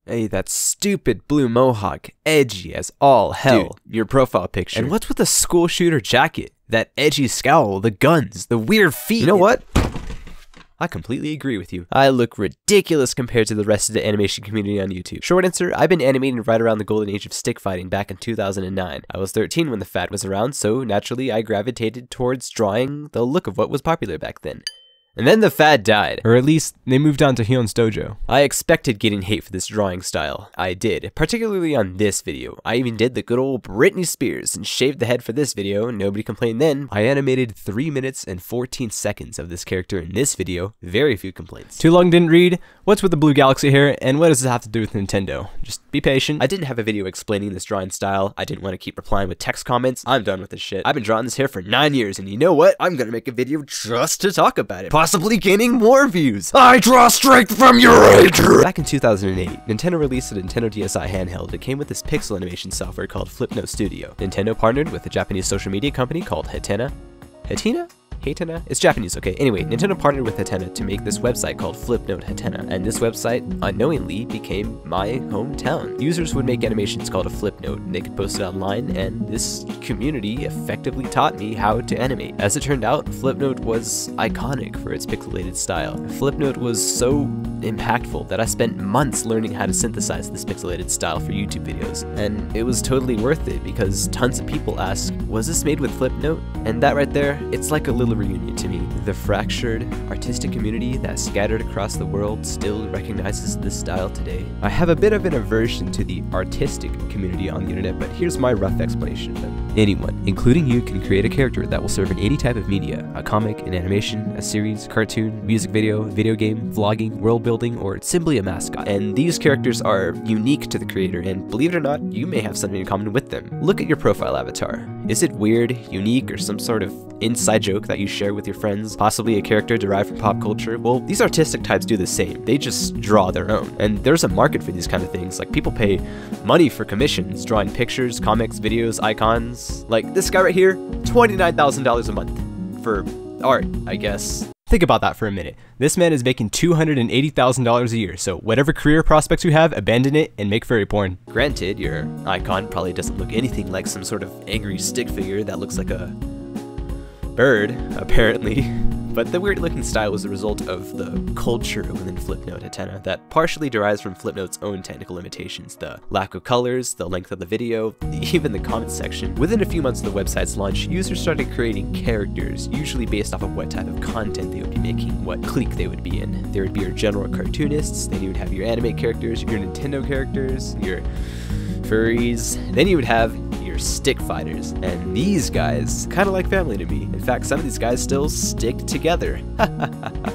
Hey, that stupid blue mohawk, edgy as all hell. Dude, your profile picture. And what's with the school shooter jacket? That edgy scowl, the guns, the weird feet. You know what? I completely agree with you. I look ridiculous compared to the rest of the animation community on YouTube. Short answer, I've been animating right around the golden age of stick fighting back in 2009. I was 13 when the fad was around, so naturally I gravitated towards drawing the look of what was popular back then. And then the fad died. Or at least, they moved on to Hyun's dojo. I expected getting hate for this drawing style. I did, particularly on this video. I even did the good old Britney Spears and shaved the head for this video, nobody complained then. I animated 3 minutes and 14 seconds of this character in this video, very few complaints. Too long didn't read, what's with the blue galaxy hair, and what does this have to do with Nintendo? Just be patient. I didn't have a video explaining this drawing style. I didn't want to keep replying with text comments. I'm done with this shit. I've been drawing this hair for 9 years, and you know what? I'm gonna make a video just to talk about it. Possibly gaining more views. I draw strength from your age. Back in 2008, Nintendo released a Nintendo DSi handheld that came with this pixel animation software called Flipnote Studio. Nintendo partnered with a Japanese social media company called Hatena. Hatena? Hatena? It's Japanese, okay. Anyway, Nintendo partnered with Hatena to make this website called Flipnote Hatena, and this website unknowingly became my hometown. Users would make animations called a Flipnote, and they could post it online, and this community effectively taught me how to animate. As it turned out, Flipnote was iconic for its pixelated style. Flipnote was so impactful that I spent months learning how to synthesize this pixelated style for YouTube videos, and it was totally worth it because tons of people ask, was this made with Flipnote? And that right there, it's like a little reunion to me. The fractured artistic community that scattered across the world still recognizes this style today. I have a bit of an aversion to the artistic community on the internet, but here's my rough explanation of them. Anyone, including you, can create a character that will serve in any type of media: a comic, an animation, a series, cartoon, music video, video game, vlogging, world building, or simply a mascot. And these characters are unique to the creator, and believe it or not, you may have something in common with them. Look at your profile avatar. Is it weird, unique, or some sort of inside joke that you share with your friends, possibly a character derived from pop culture? Well, these artistic types do the same. They just draw their own. And there's a market for these kind of things. Like, people pay money for commissions, drawing pictures, comics, videos, icons. Like this guy right here, $29,000 a month for art, I guess. Think about that for a minute. This man is making $280,000 a year, so whatever career prospects you have, abandon it and make furry porn. Granted, your icon probably doesn't look anything like some sort of angry stick figure that looks like a bird, apparently. But the weird looking style was the result of the culture within Flipnote Hatena that partially derives from Flipnote's own technical limitations: the lack of colors, the length of the video, even the comment section. Within a few months of the website's launch, users started creating characters, usually based off of what type of content they would be making, what clique they would be in. There would be your general cartoonists, then you would have your anime characters, your Nintendo characters, your furries, then you would have your stick fighters, and these guys kind of like family to me. In fact, some of these guys still stick together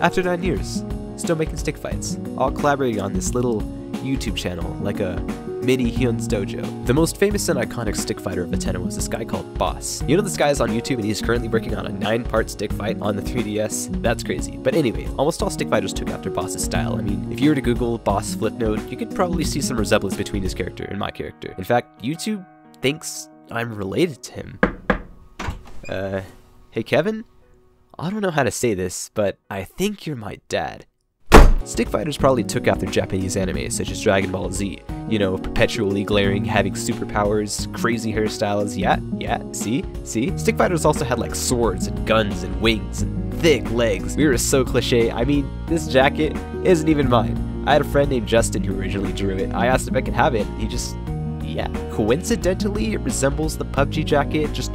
after 9 years, still making stick fights, all collaborating on this little YouTube channel like a mini Hyun's dojo. The most famous and iconic stick fighter of Hatena was this guy called Boss. You know, this guy is on YouTube and he's currently working on a 9-part stick fight on the 3DS. That's crazy. But anyway, almost all stick fighters took after Boss's style. I mean, if you were to Google Boss Flipnote, you could probably see some resemblance between his character and my character. In fact, YouTube thinks I'm related to him. Hey Kevin? I don't know how to say this, but I think you're my dad. Stick fighters probably took after Japanese anime such as Dragon Ball Z. You know, perpetually glaring, having superpowers, crazy hairstyles, yeah, see? Stick fighters also had like swords and guns and wings and thick legs. We were so cliche. I mean, this jacket isn't even mine. I had a friend named Justin who originally drew it. I asked if I could have it, and he just, yeah. Coincidentally, it resembles the PUBG jacket, just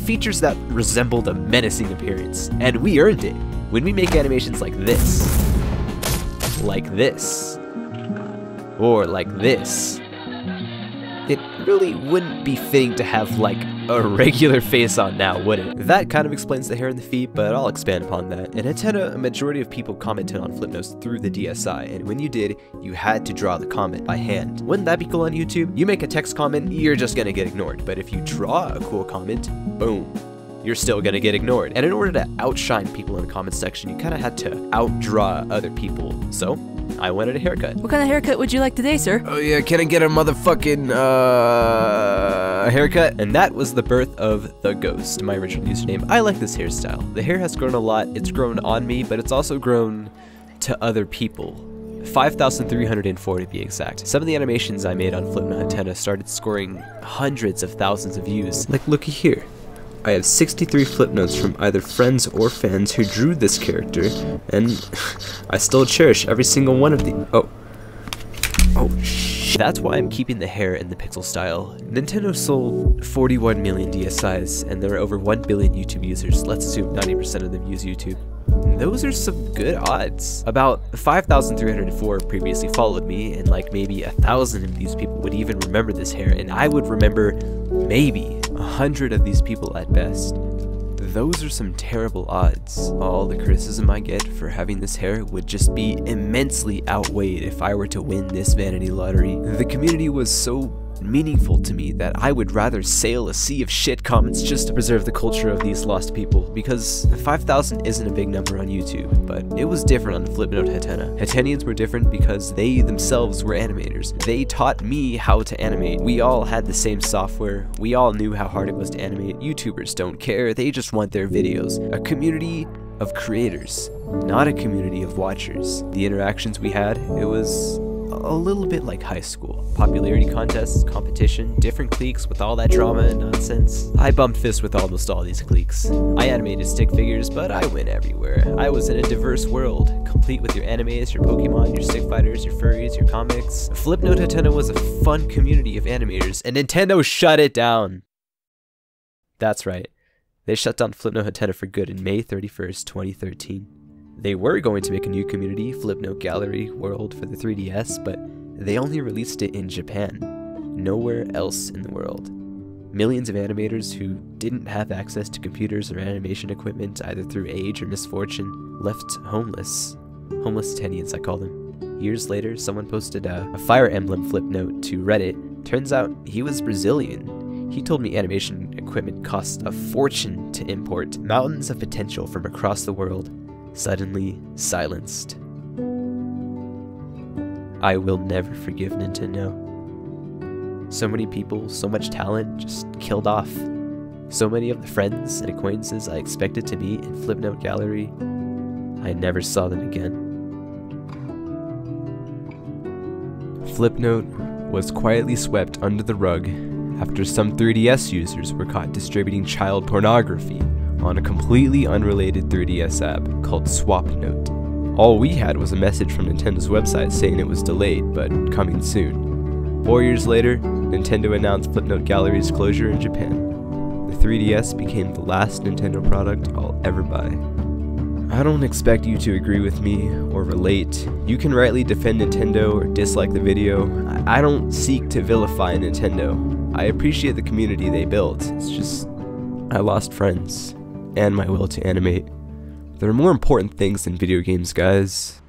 features that resembled a menacing appearance. And we earned it. When we make animations like this, or like this, it really wouldn't be fitting to have like a regular face on now, would it? That kind of explains the hair and the feet, but I'll expand upon that. In Hatena, a majority of people commented on Flipnotes through the DSi, and when you did, you had to draw the comment by hand. Wouldn't that be cool on YouTube? You make a text comment, you're just gonna get ignored, but if you draw a cool comment, boom, you're still gonna get ignored. And in order to outshine people in the comment section, you kind of had to outdraw other people. So I wanted a haircut. What kind of haircut would you like today, sir? Oh yeah, can I get a motherfucking haircut? And that was the birth of The Ghost, my original username. I like this hairstyle. The hair has grown a lot. It's grown on me, but it's also grown to other people. 5,304 to be exact. Some of the animations I made on Flipnote Hatena started scoring hundreds of thousands of views. Like, looky here. I have 63 Flipnotes from either friends or fans who drew this character, and I still cherish every single one of the— Oh, shit. That's why I'm keeping the hair in the pixel style. Nintendo sold 41 million DSIs, and there are over 1 billion YouTube users. Let's assume 90% of them use YouTube. Those are some good odds. About 5,304 previously followed me, and like maybe 1,000 of these people would even remember this hair, and I would remember maybe 100 of these people at best. Those are some terrible odds. All the criticism I get for having this hair would just be immensely outweighed if I were to win this vanity lottery. The community was so meaningful to me that I would rather sail a sea of shit comments just to preserve the culture of these lost people, because 5,000 isn't a big number on YouTube, but it was different on Flipnote Hatena. Hatenians were different because they themselves were animators. They taught me how to animate. We all had the same software. We all knew how hard it was to animate. YouTubers don't care, they just want their videos. A community of creators, not a community of watchers. The interactions we had, it was a little bit like high school. Popularity contests, competition, different cliques with all that drama and nonsense. I bumped fists with almost all these cliques. I animated stick figures, but I went everywhere. I was in a diverse world, complete with your animes, your Pokemon, your stick fighters, your furries, your comics. Flipnote Hatena was a fun community of animators, and Nintendo shut it down. That's right. They shut down Flipnote Hatena for good in May 31st, 2013. They were going to make a new community, Flipnote Gallery World, for the 3DS, but they only released it in Japan, nowhere else in the world. Millions of animators who didn't have access to computers or animation equipment, either through age or misfortune, left homeless. Homeless Hatenians, I call them. Years later, someone posted a Fire Emblem Flipnote to Reddit. Turns out he was Brazilian. He told me animation equipment cost a fortune to import. Mountains of potential from across the world suddenly silenced. I will never forgive Nintendo. So many people, so much talent just killed off. So many of the friends and acquaintances I expected to meet in Flipnote Gallery, I never saw them again. Flipnote was quietly swept under the rug after some 3DS users were caught distributing child pornography on a completely unrelated 3DS app called Swapnote. All we had was a message from Nintendo's website saying it was delayed, but coming soon. 4 years later, Nintendo announced Flipnote Gallery's closure in Japan. The 3DS became the last Nintendo product I'll ever buy. I don't expect you to agree with me or relate. You can rightly defend Nintendo or dislike the video. I don't seek to vilify Nintendo. I appreciate the community they built. It's just, I lost friends and my will to animate. There are more important things than video games, guys.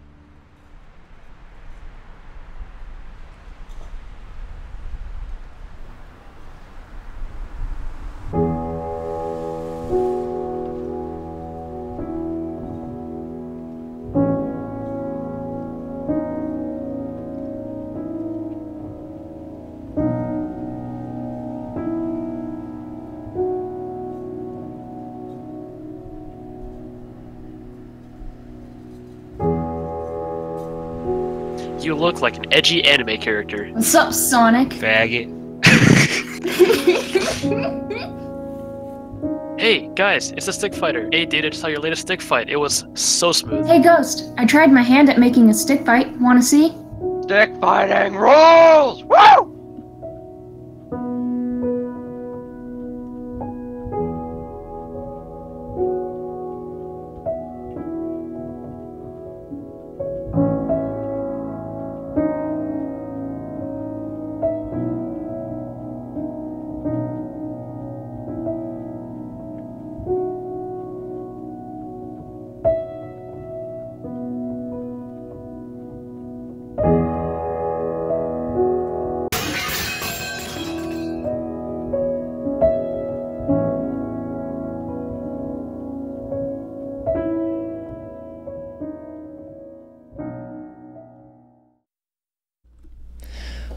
You look like an edgy anime character. What's up, Sonic? Faggot. Hey, guys, it's a stick fighter. Hey, dude, I just saw your latest stick fight. It was so smooth. Hey, Ghost. I tried my hand at making a stick fight. Wanna see? Stick fighting rules! Woo!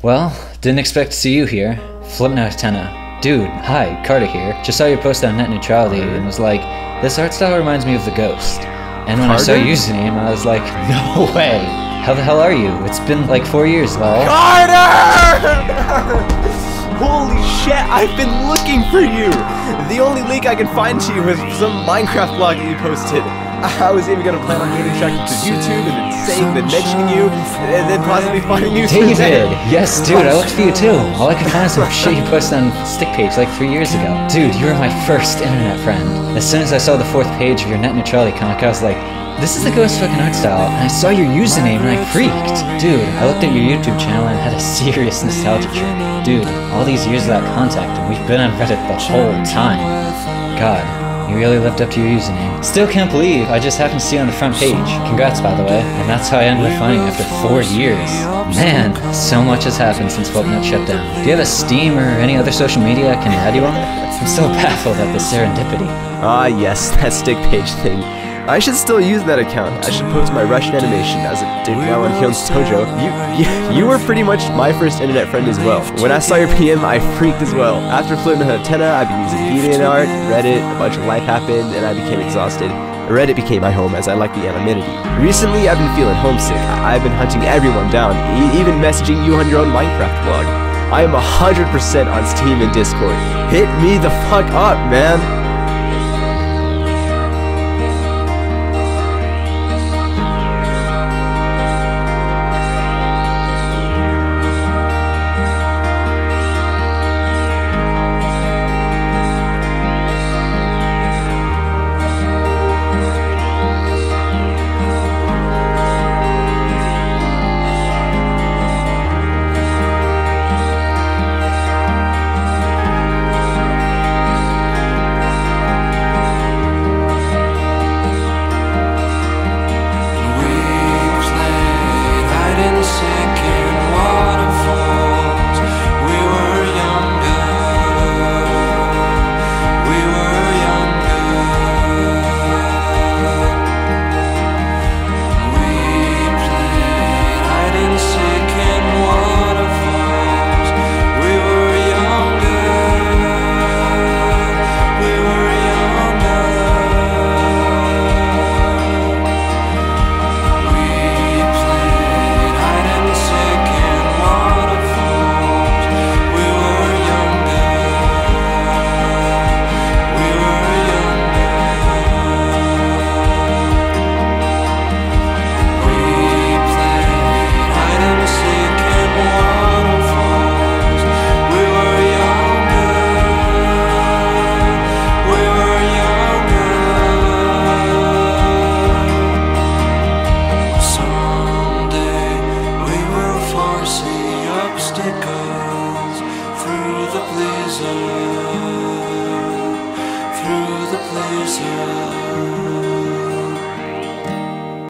Well, didn't expect to see you here. Flipnote Hatena. Dude, hi, Carter here. Just saw your post on net neutrality and was like, this art style reminds me of the Ghost. And when I saw your username, I was like, no way! how the hell are you? It's been like 4 years, lol. Carter! Holy shit, I've been looking for you! The only link I can find to you was some Minecraft blog that you posted. I was even gonna plan on getting tracked to YouTube and then saying, then mentioning you, and then possibly finding you David! today. Yes, dude, I looked for you too. All I could find was some shit you posted on Stick Page like 3 years ago. Dude, you were my first internet friend. As soon as I saw the 4th page of your net neutrality comic, I was like, this is the ghost fucking art style, and I saw your username and I freaked. Dude, I looked at your YouTube channel and had a serious nostalgia trip. Dude, all these years without contact and we've been on Reddit the whole time. God, you really lived up to your username. Still can't believe I just happened to see you on the front page. Congrats, by the way. And that's how I ended up finding you after 4 years. Man, so much has happened since Flipnote shut down. Do you have a Steam or any other social media I can add you on? I'm so baffled at the serendipity. Ah yes, that Stick Page thing. I should still use that account. I should post my Russian animation as it did now on Hyun's Tojo. You were pretty much my first internet friend as well. When I saw your PM, I freaked as well. After Flipnote Hatena, I've been using DeviantArt, Reddit, a bunch of life happened, and I became exhausted. Reddit became my home as I like the anonymity. Recently, I've been feeling homesick. I've been hunting everyone down, even messaging you on your own Minecraft blog. I am 100% on Steam and Discord. Hit me the fuck up, man! through the blizzard.